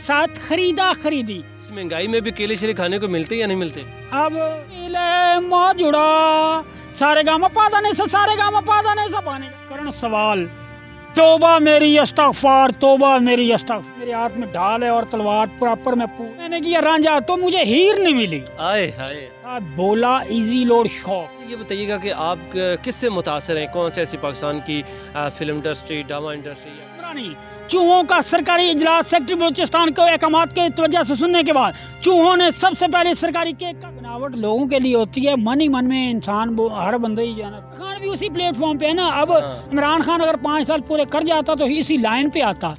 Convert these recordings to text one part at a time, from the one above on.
साथ खरीदा खरीदी। इस महंगाई में भी केले शेले खाने को मिलते या नहीं मिलते? अब केले मौजूदा सारे गामा पादा नहीं सा सारे गामा पादा नहीं सा पाने करण सवाल तोबा मेरी अस्तगफार तोबा मेरी अस्तगफार। मेरे हाथ में ढाल है और तलवार प्रॉपर मैंने किया रांझा तो मुझे हीर नहीं मिली। आए हाय बोला इजी लोड शॉप। ये बताइएगा कि आप किससे मुतासर हैं? कौन से ऐसी पाकिस्तान की फिल्म इंडस्ट्री, ड्रामा इंडस्ट्री? चूहों का सरकारी इजलास सेक्रेटरी बलूचिस्तान को अहकामात के वजह से सुनने के बाद चूहों ने सबसे पहले सरकारी केक का बनावट लोगों के लिए होती है, मन ही मन में इंसान हर बंदे ही जो है ना। खान भी उसी प्लेटफॉर्म पे है ना। अब इमरान खान अगर 5 साल पूरे कर जाता तो इसी लाइन पे आता।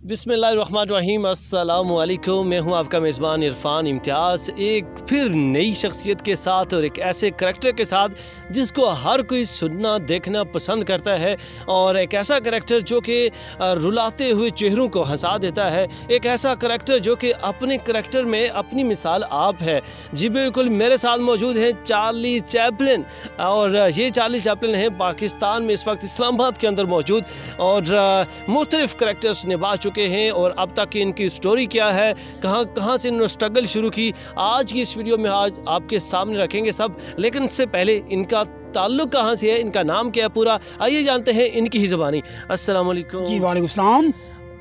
बिस्मिल्लाहिर्रहमानिर्रहीम, अस्सलामु अलैकुम। मैं हूं आपका मेज़बान इरफान इम्तियाज़, एक फिर नई शख्सियत के साथ और एक ऐसे करैक्टर के साथ जिसको हर कोई सुनना देखना पसंद करता है, और एक ऐसा करैक्टर जो कि रुलाते हुए चेहरों को हंसा देता है, एक ऐसा करैक्टर जो कि अपने करैक्टर में अपनी मिसाल आप है। जी बिल्कुल, मेरे साथ मौजूद हैं चार्ली चैपलिन, और ये चार्ली चैपलिन है पाकिस्तान में इस वक्त इस्लामाबाद के अंदर मौजूद, और मुख्तलिफ़ करैक्टर्स निभा चुके हैं, और अब तक की इनकी स्टोरी क्या है, कहाँ से इन्होंने स्ट्रगल शुरू की, आज की इस वीडियो में आज आपके सामने रखेंगे सब। लेकिन इससे पहले इनका ताल्लुक कहाँ से है, इनका नाम क्या है पूरा, आइए जानते हैं इनकी ही ज़बानी। अस्सलाम वालेकुम। जी वालेकुम सलाम।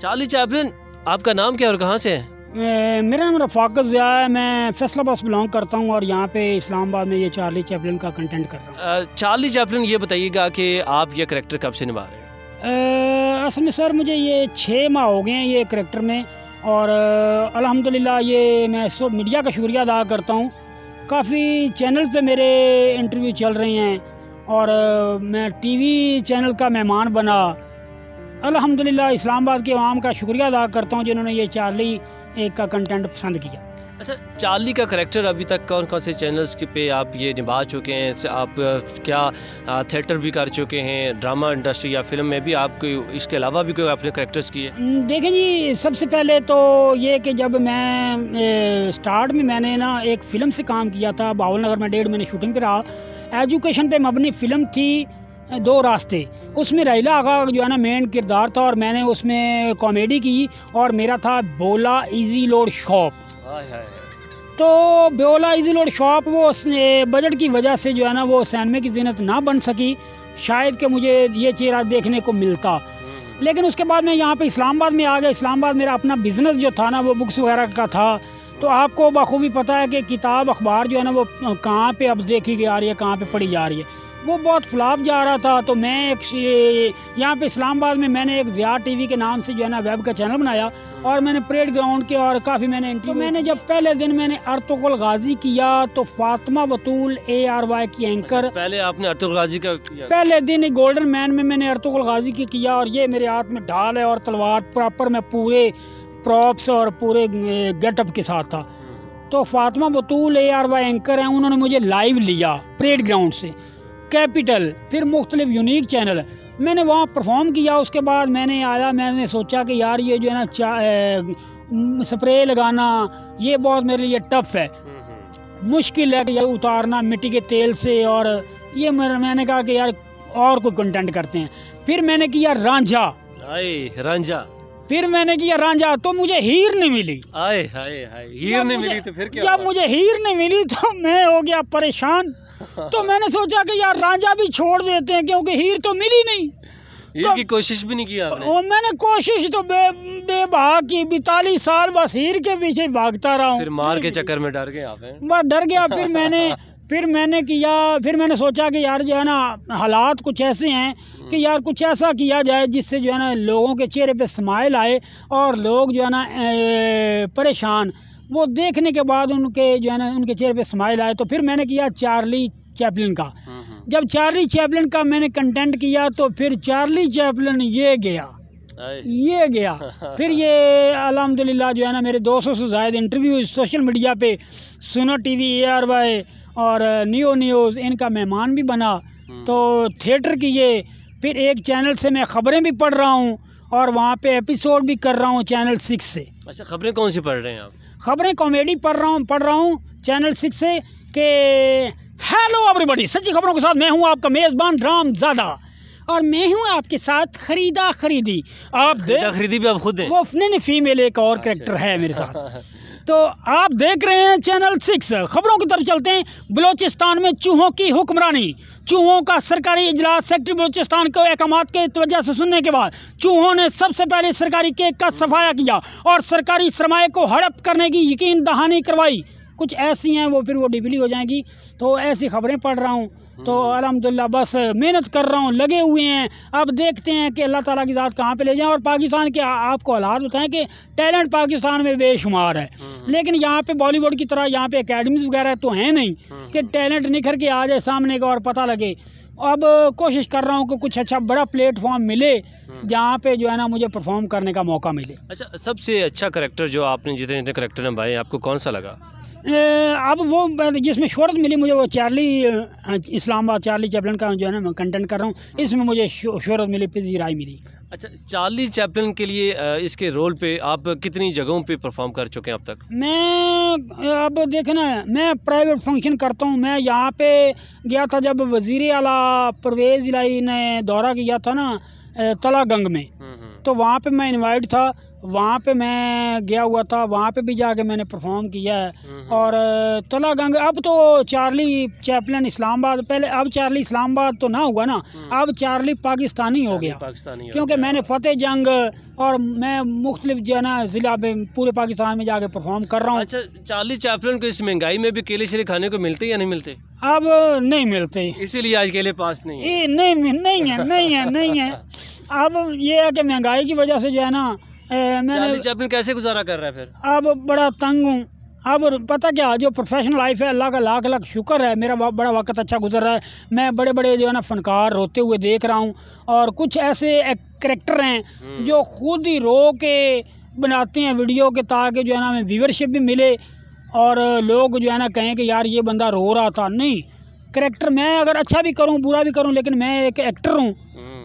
चार्ली चैपलिन, आपका नाम क्या है और कहाँ से है? मेरा नाम रफ़ाकत ज़िया है, मैं फैसलाबाद से बिलोंग करता हूँ और यहाँ पे इस्लामाबाद में ये चार्ली चैपलिन का कंटेंट कर रहा हूँ। चार्ली चैपलिन, ये बताइएगा कि आप ये करैक्टर कब से निभा रहे हैं? असल में सर मुझे ये 6 माह हो गए हैं ये करैक्टर में, और अल्हम्दुलिल्लाह ये मैं सब मीडिया का शुक्रिया अदा करता हूँ। काफ़ी चैनल पे मेरे इंटरव्यू चल रहे हैं, और मैं टीवी चैनल का मेहमान बना। अल्हम्दुलिल्लाह इस्लामाबाद के आवाम का शुक्रिया अदा करता हूँ जिन्होंने ये चार्ली एक का कंटेंट पसंद किया। अच्छा, चार्ली का करैक्टर अभी तक कौन कौन से चैनल्स पे आप ये निभा चुके हैं? आप क्या थिएटर भी कर चुके हैं, ड्रामा इंडस्ट्री या फिल्म में भी आप कोई, इसके अलावा भी कोई आपने करैक्टर्स किए? देखें जी, सबसे पहले तो ये कि जब मैं स्टार्ट में मैंने ना एक फ़िल्म से काम किया था बावल नगर में, 1.5 महीने शूटिंग पे रहा। एजुकेशन पे मबनी फ़िल्म थी 2 रास्ते। उसमें रैला आगा जो है ना मेन किरदार था, और मैंने उसमें कॉमेडी की, और मेरा था बोला इजी लोड शॉप। तो बोला इजी लोड शॉप वो बजट की वजह से जो है ना वो सिनेमा की ज़ीनत ना बन सकी, शायद कि मुझे ये चेहरा देखने को मिलता। लेकिन उसके बाद मैं यहाँ पे इस्लामाबाद में आ गया। इस्लामाबाद मेरा अपना बिज़नेस जो था ना वो बुक्स वगैरह का था। तो आपको बखूबी पता है कि किताब अखबार जो है ना वो कहाँ पे अब देखी जा रही है, कहाँ पे पढ़ी जा रही है, वो बहुत फ्लॉप जा रहा था। तो मैं एक यहाँ पे इस्लामाबाद में मैंने एक ज़िया टीवी के नाम से जो है ना वेब का चैनल बनाया, और मैंने परेड ग्राउंड के और काफ़ी मैंने इंटरव्यू। तो मैंने जब पहले दिन मैंने अर्तुगरुल गाजी किया तो फातिमा बतूल ARY की एंकर। पहले आपने अर्तुगरुल गाजी का किया? पहले दिन गोल्डन मैन में मैंने अर्तुगरुल गाजी की किया, और ये मेरे हाथ में ढाल है और तलवार प्रॉपर मैं पूरे प्रॉप्स और पूरे गेटअप के साथ था। तो फातिमा बतूल ARY एंकर हैं, उन्होंने मुझे लाइव लिया परेड ग्राउंड से, कैपिटल, फिर मुख्तलिफ यूनिक चैनल, मैंने वहाँ परफॉर्म किया। उसके बाद मैंने आया, मैंने सोचा कि यार ये जो है ना स्प्रे लगाना ये बहुत मेरे लिए टफ है, मुश्किल है कि ये उतारना मिट्टी के तेल से, और ये मैंने कहा कि यार और कोई कंटेंट करते हैं। फिर मैंने किया रांझा। रांझा फिर मैंने किया रांझा तो मुझे हीर नहीं मिली। आए हाय हाय, हीर नहीं मिली तो फिर क्या? जब मुझे हीर नहीं मिली तो मैं हो गया परेशान। तो मैंने सोचा कि यार रांझा भी छोड़ देते हैं, क्योंकि हीर तो मिली नहीं। हीर की कोशिश भी नहीं किया आपने? मैंने कोशिश तो बेबहा की, 42 साल बस हीर के पीछे भागता रहा हूँ। फिर मार के चक्कर में डर गए आप? बस डर गया। फिर मैंने सोचा कि यार जो है ना हालात कुछ ऐसे हैं कि यार कुछ ऐसा किया जाए जिससे जो है ना लोगों के चेहरे पे स्माइल आए, और लोग जो है ना परेशान वो देखने के बाद उनके जो है ना उनके चेहरे पे स्माइल आए। तो फिर मैंने किया चार्ली चैपलिन का। जब चार्ली चैपलिन का मैंने कंटेंट किया तो फिर चार्ली चैपलिन ये गया। फिर ये अल्हम्दुलिल्लाह जो है ना मेरे 200 से ज़्यादा इंटरव्यू सोशल मीडिया पे, सुनो टीवी, ARY और न्यू न्यूज़ इनका मेहमान भी बना। तो थिएटर किए, फिर एक चैनल से मैं ख़बरें भी पढ़ रहा हूँ, और वहाँ पे एपिसोड भी कर रहा हूँ चैनल 6 से। अच्छा, ख़बरें कौन सी पढ़ रहे हैं आप? ख़बरें कॉमेडी पढ़ रहा हूँ चैनल 6 से के हेलो एवरीबॉडी, सच्ची खबरों के साथ मैं हूँ आपका मेज़बान रामज़ादा। और मैं हूँ आपके साथ खरीदा खरीदी। आप खरीदी भी आप खुद हैं? वो नहीं, फीमेल एक और कैरेक्टर है मेरे साथ। तो आप देख रहे हैं चैनल 6। खबरों की तरफ चलते हैं। बलूचिस्तान में चूहों की हुक्मरानी। चूहों का सरकारी इजलास सेक्रेटरी बलूचिस्तान को अहकामात के वजह से सुनने के बाद चूहों ने सबसे पहले सरकारी केक का सफाया किया और सरकारी सरमाए को हड़प करने की यकीन दहानी करवाई। कुछ ऐसी हैं वो फिर वो डिबली हो जाएंगी। तो ऐसी खबरें पढ़ रहा हूँ, तो अल्हम्दुलिल्लाह बस मेहनत कर रहा हूँ, लगे हुए हैं। अब देखते हैं कि अल्लाह ताला की ज़ात कहाँ पे ले जाए। और पाकिस्तान के आपको हालात बताएं कि टैलेंट पाकिस्तान में बेशुमार है, लेकिन यहाँ पे बॉलीवुड की तरह यहाँ पे एकेडमीज़ वगैरह तो हैं नहीं कि टैलेंट निखर के आ जाए सामने का और पता लगे। अब कोशिश कर रहा हूँ कि कुछ अच्छा बड़ा प्लेटफॉर्म मिले जहाँ पे जो है ना मुझे परफॉर्म करने का मौका मिले। अच्छा, सबसे अच्छा करेक्टर जो आपने जितने जितने करेक्टर निभाए आपको कौन सा लगा? अब वो जिसमें शोहरत मिली मुझे वो चार्ली इस्लामाबाद चार्ली चैपलिन का जो है ना मैं कंटेंट कर रहा हूँ, इसमें मुझे शोहरत मिली, पजीराई मिली। अच्छा, चार्ली चैपलिन के लिए इसके रोल पे आप कितनी जगहों पे परफॉर्म कर चुके हैं अब तक? मैं अब देखे ना, मैं प्राइवेट फंक्शन करता हूँ। मैं यहाँ पे गया था जब वज़ीर आला परवेज़ इलाही ने दौरा किया था ना तलागंग में, तो वहाँ पे मैं इनवाइट था, वहाँ पे मैं गया हुआ था, वहाँ पे भी जाके मैंने परफॉर्म किया है। और तलागंग अब तो चार्ली चैपलिन इस्लामाबाद, पहले अब चार्ली इस्लामाबाद तो ना हुआ ना, अब चार्ली पाकिस्तानी हो गया, क्योंकि मैंने फतेह जंग और मैं मुख्तलिफ जो है ना ज़िला में पूरे पाकिस्तान में जाके परफॉर्म कर रहा हूँ। अच्छा, चार्ली चैपलिन को इस महंगाई में भी केले शेले खाने को मिलते या नहीं मिलते? अब नहीं मिलते, इसीलिए आज केले पास नहीं है। नहीं है। अब ये है कि महंगाई की वजह से जो है ना चार्ली चैपलिन कैसे गुजारा कर रहा है फिर? अब बड़ा तंग हूँ। अब पता क्या, जो प्रोफेशनल लाइफ है अल्लाह का लाख लाख शुक्र है, मेरा बड़ा वक्त अच्छा गुजर रहा है। मैं बड़े बड़े जो है ना फनकार रोते हुए देख रहा हूँ, और कुछ ऐसे कैरेक्टर हैं जो खुद ही रो के बनाते हैं वीडियो के, ताकि जो है ना हमें व्यूवरशिप भी मिले और लोग जो है ना कहें कि यार ये बंदा रो रहा था। नहीं, कैरेक्टर मैं अगर अच्छा भी करूं बुरा भी करूं, लेकिन मैं एक एक्टर हूं,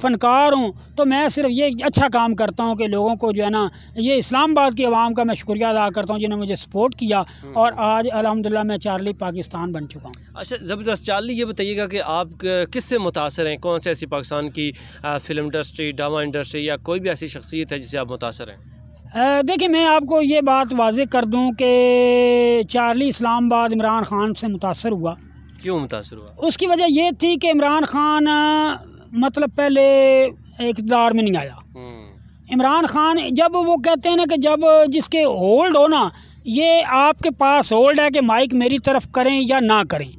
फनकार हूं, तो मैं सिर्फ ये अच्छा काम करता हूं कि लोगों को जो है ना, ये इस्लामाबाद की आवाम का मैं शुक्रिया अदा करता हूं जिन्होंने मुझे सपोर्ट किया, और आज अल्हम्दुलिल्लाह मैं चार्ली पाकिस्तान बन चुका हूं। अच्छा, ज़बरदस्त। चार्ली, ये बताइएगा कि आप किससे मुतासर हैं? कौन से ऐसी पाकिस्तान की फ़िल्म इंडस्ट्री, ड्रामा इंडस्ट्री या कोई भी ऐसी शख्सियत है जिससे आप मुतासर हैं? देखिए, मैं आपको ये बात वाज़ेह कर दूं कि चार्ली इस्लामाबाद इमरान ख़ान से मुतासर हुआ। क्यों मुतासर हुआ? उसकी वजह ये थी कि इमरान ख़ान मतलब पहले इक़्तिदार में नहीं आया। इमरान ख़ान जब वो कहते हैं ना कि जब जिसके होल्ड हो ना, ये आपके पास होल्ड है कि माइक मेरी तरफ करें या ना करें,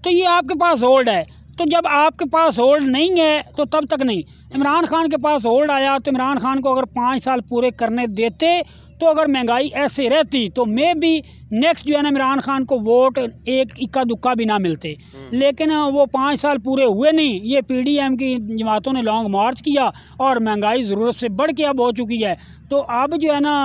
तो ये आपके पास होल्ड है। तो जब आपके पास होल्ड नहीं है तो तब तक नहीं। इमरान ख़ान के पास होल्ड आया, तो इमरान ख़ान को अगर 5 साल पूरे करने देते, तो अगर महंगाई ऐसे रहती तो मे भी नेक्स्ट जो है ना इमरान ख़ान को वोट एक इक्का दुक्का भी ना मिलते। लेकिन वो 5 साल पूरे हुए नहीं। ये PDM की जमातों ने लॉन्ग मार्च किया और महंगाई ज़रूरत से बढ़ के अब हो चुकी है। तो अब जो है ना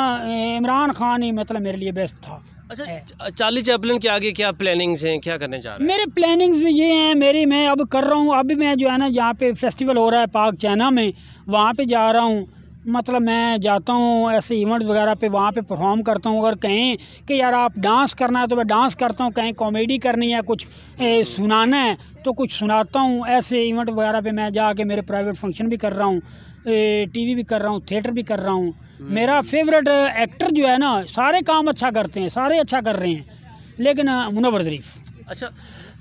इमरान ख़ान ही मतलब मेरे लिए बेस्ट था। अच्छा, चार्ली चैपलिन के आगे क्या प्लानिंग्स हैं, क्या करने जा रहे हैं? मेरे प्लानिंग्स ये हैं, मैं अब कर रहा हूँ, अभी मैं जो है ना जहाँ पे फेस्टिवल हो रहा है पाक चाइना में, वहाँ पे जा रहा हूँ। मतलब मैं जाता हूँ ऐसे इवेंट्स वगैरह पे, वहाँ पे परफॉर्म करता हूँ। अगर कहें कि यार आप डांस करना है तो मैं डांस करता हूँ, कहें कॉमेडी करनी है, कुछ सुनाना है तो कुछ सुनाता हूँ। ऐसे इवेंट वगैरह पे मैं जाके मेरे प्राइवेट फंक्शन भी कर रहा हूँ, TV भी कर रहा हूँ, थिएटर भी कर रहा हूँ। मेरा फेवरेट एक्टर जो है ना, सारे काम अच्छा करते हैं, सारे अच्छा कर रहे हैं, लेकिन मुनव्वर ज़रीफ। अच्छा,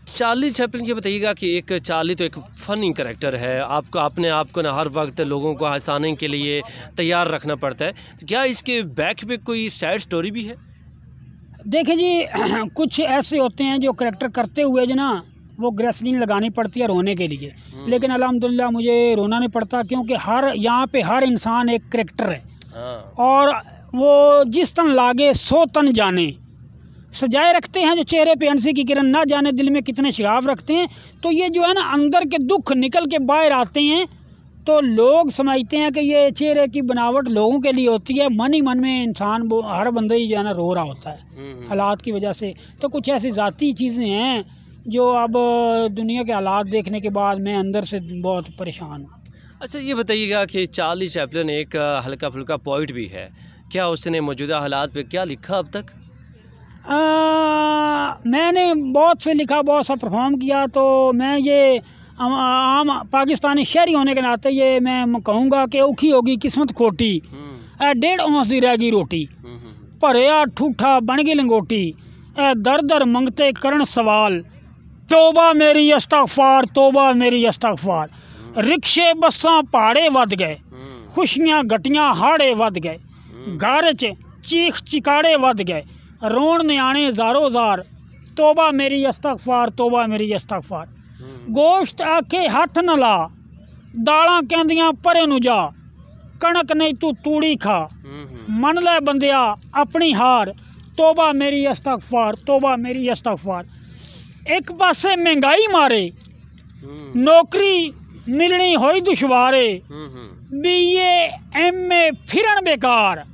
चार्ली चैपलिन, ये बताइएगा कि एक चार्ली तो एक फ़नी करैक्टर है, आपको अपने आप को ना हर वक्त लोगों को हंसाने के लिए तैयार रखना पड़ता है, तो क्या इसके बैक पे कोई सैड स्टोरी भी है? देखिए जी, कुछ ऐसे होते हैं जो करैक्टर करते हुए जो ना वो ग्रेसलिंग लगानी पड़ती है रोने के लिए, लेकिन अल्हम्दुलिल्लाह मुझे रोना नहीं पड़ता, क्योंकि यहाँ पे हर इंसान एक करैक्टर है। और वो जिस तन लागे 100 तन जाने, सजाए रखते हैं जो चेहरे पे हंसी की किरण, ना जाने दिल में कितने शिगाव रखते हैं। तो ये जो है ना अंदर के दुख निकल के बाहर आते हैं, तो लोग समझते हैं कि ये चेहरे की बनावट लोगों के लिए होती है, मन ही मन में इंसान वो हर बंदा ही जो है ना रो रहा होता है हालात की वजह से। तो कुछ ऐसी ज़ाती चीज़ें हैं जो अब दुनिया के हालात देखने के बाद मैं अंदर से बहुत परेशान हूँ। अच्छा, ये बताइएगा कि चार्ली चैपलिन एक हल्का फुल्का पोइट भी है, क्या उसने मौजूदा हालात पे क्या लिखा अब तक? मैंने बहुत से लिखा, बहुत सा परफॉर्म किया, तो मैं ये आम पाकिस्तानी शहरी होने के नाते ये मैं कहूँगा कि औखी होगी किस्मत खोटी, 1.5 औंस दी रह गई रोटी, भरिया ठूठा बन गई लंगोटी, दर दर मंगते करन सवाल, तोबा मेरी इस्तगफार, तोबा मेरी इस्तगफार। रिक्शे बसां पहाड़े वध गए, खुशियाँ गटियाँ हाड़े वध गए, घर च चीख चिकाड़े वध गए, रोण न्याणे ज़ारो ज़ार, तोबा मेरी इस्तगफार, तोबा मेरी इस्तगफार। गोश्त आखे हथ न ला, दालां कहंदियां परे नूं जा, कणक नहीं तू तूड़ी खा, मन ले बंदिया अपनी हार, तोबा मेरी इस्तगफार, तोबा मेरी इस्तगफार। एक पासे महंगाई मारे, नौकरी मिलनी होई दुशवारे, BA MA फिरन बेकार,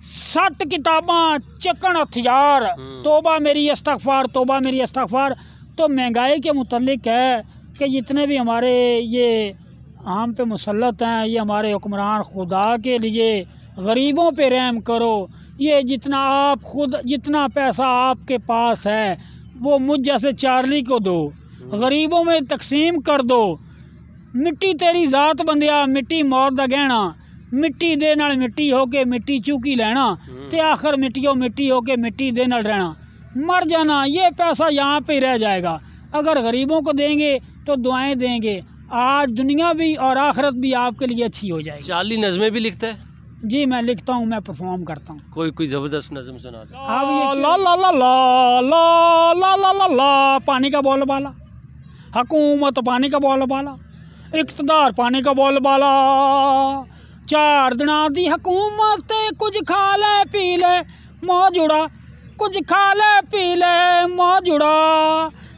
60 किताबां चकन हथियार, तोबा मेरी इस्तगफार, तोबा मेरी इस्तगफार। तो महंगाई के मुतल्लिक है कि जितने भी हमारे ये हम पे मुसल्लत हैं, ये हमारे हुक्मरान, खुदा के लिए गरीबों पे रहम करो। ये जितना आप खुद, जितना पैसा आपके पास है वो मुझ जैसे चार्ली को दो, गरीबों में तकसीम कर दो। मिट्टी तेरी ज़ात बंदिया, मिट्टी मौत दा गहना, मिट्टी दे नाल मिट्टी हो के मिट्टी चूकी लेना, ते आखिर मिट्टियों मिट्टी हो के मिट्टी दे नाल रहना, मर जाना। ये पैसा यहाँ पे ही रह जाएगा। अगर गरीबों को देंगे तो दुआएं देंगे, आज दुनिया भी और आखिरत भी आपके लिए अच्छी हो जाएगी। चार्ली नज़में भी लिखता है? जी मैं लिखता हूँ, मैं परफॉर्म करता हूँ। कोई ज़बरदस्त नज़म सुना दो। अब ला ला ला ला ला ला ला ला ला, पानी का बोलबाला, हुकूमत पानी का बोलबाला, इक़्तिदार पानी का बोलबाला, 4 दिना दी हुकूमत, कुछ खा ले पी ले मौजूड़ा, कुछ खा ले पी ले मौजूड़ा,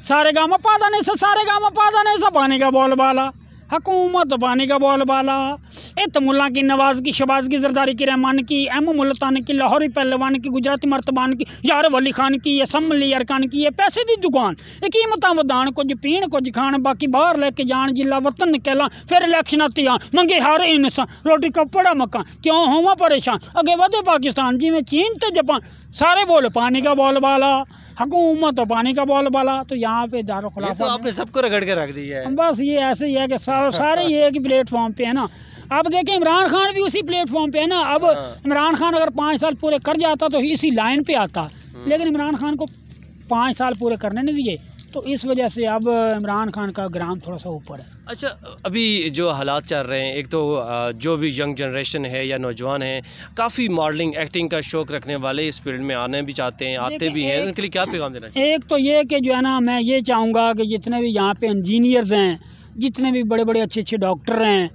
सारे गामा पादा नहीं सा, सारे गामा पादा नहीं सा, पानी का बोलबाला, हुकूमत पानी का बोलबाला। इत मुल्ला की, नवाज की, शबाज की, जरदारी की, रहमान की, एम मुल्तान की, लाहौरी पहलवान की, गुजराती मर्तबान की, यार वली खान की, असम्बली अरकान की, ये पैसे दी दुकान, कीमतां वधान, कुछ पीण कुछ खान, बाकी बाहर लेके जान, जिला वतन निकला, फिर इलेक्शन आती मंगे हर इंसान, रोटी कपड़ा मकान, क्यों होवा परेशान, अगे वधे पाकिस्तान जिमें चीन ते जापान, सारे बोल पानी का बोलबाला, हुकूमत पानी का बोलबाला। तो यहाँ पे दारुल खिलाफत, तो आपने सबको रगड़ के रख दिया है। बस ये ऐसे ही है कि सारे ये एक ही प्लेटफॉर्म पे है ना। अब देखें इमरान खान भी उसी प्लेटफॉर्म पे है ना। अब इमरान खान अगर 5 साल पूरे कर जाता तो इसी लाइन पे आता, लेकिन इमरान खान को 5 साल पूरे करने नहीं दिए, तो इस वजह से अब इमरान खान का ग्राम थोड़ा सा ऊपर है। अच्छा, अभी जो हालात चल रहे हैं, एक तो जो भी यंग जनरेशन है या नौजवान हैं, काफ़ी मॉडलिंग एक्टिंग का शौक़ रखने वाले इस फील्ड में आने भी चाहते हैं, आते भी हैं, उनके लिए क्या पैगाम देना चाहिए? एक तो ये कि जो है ना, मैं ये चाहूँगा कि जितने भी यहाँ पे इंजीनियर्स हैं, जितने भी बड़े बड़े अच्छे अच्छे डॉक्टर हैं,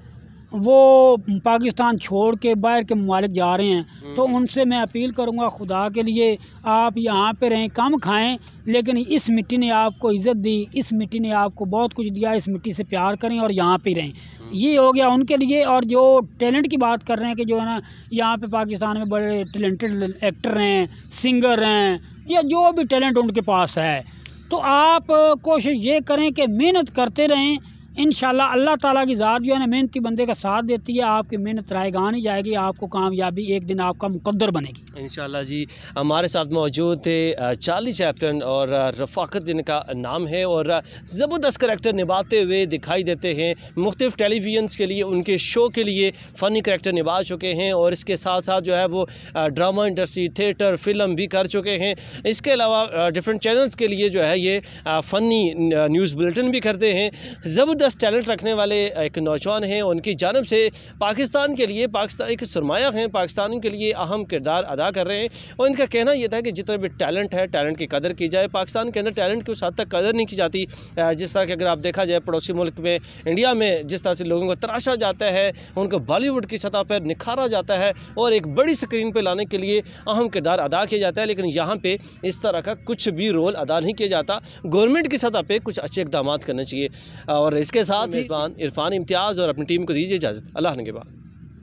वो पाकिस्तान छोड़ के बाहर के ममालिक जा रहे हैं, तो उनसे मैं अपील करूंगा, खुदा के लिए आप यहाँ पे रहें, कम खाएं, लेकिन इस मिट्टी ने आपको इज़्ज़त दी, इस मिट्टी ने आपको बहुत कुछ दिया, इस मिट्टी से प्यार करें और यहाँ पे रहें। ये हो गया उनके लिए। और जो टैलेंट की बात कर रहे हैं कि जो है ना, यहाँ पे पाकिस्तान में बड़े टैलेंटेड एक्टर हैं, सिंगर हैं, या जो भी टैलेंट उनके पास है, तो आप कोशिश ये करें कि मेहनत करते रहें। इंशाल्लाह अल्लाह ताला की ज़ात जो है ना, मेहनती बंदे का साथ देती है, आपकी मेहनत रायगान ही जाएगी, आपको कामयाबी एक दिन आपका मुकद्दर बनेगी इंशाल्लाह जी। हमारे साथ मौजूद थे चार्ली चैप्टन और रफ़ाकत जिनका नाम है, और ज़बरदस्त करैक्टर निभाते हुए दिखाई देते हैं। मुख्तलिफ़ टेलीविज़न्स के लिए, उनके शो के लिए फ़नी करैक्टर निभा चुके हैं, और इसके साथ साथ जो है वो ड्रामा इंडस्ट्री, थिएटर, फ़िल्म भी कर चुके हैं। इसके अलावा डिफरेंट चैनल्स के लिए जो है ये फ़नी न्यूज़ बुलेटिन भी करते हैं। ज़बरदस्त टैलेंट रखने वाले एक नौजवान हैं, उनकी जानब से पाकिस्तान के लिए, पाकिस्तान एक सरमाया हैं, पाकिस्तान के लिए अहम किरदार अदा कर रहे हैं। और इनका कहना यह था कि जितना भी टैलेंट है, टैलेंट की कदर की जाए। पाकिस्तान के अंदर टैलेंट की उस हद तक कदर नहीं की जाती, जिस तरह की अगर आप देखा जाए पड़ोसी मुल्क में, इंडिया में जिस तरह से लोगों को तराशा जाता है, उनको बॉलीवुड की सतह पर निखारा जाता है और एक बड़ी स्क्रीन पर लाने के लिए अहम किरदार अदा किया जाता है, लेकिन यहाँ पर इस तरह का कुछ भी रोल अदा नहीं किया जाता। गवर्नमेंट की सतह पर कुछ अच्छे इक़दाम करने चाहिए। और इसके साथ ही इरफान इम्तियाज़ और अपनी टीम को दीजिए इजाज़त। अल्लाह ने के बाद।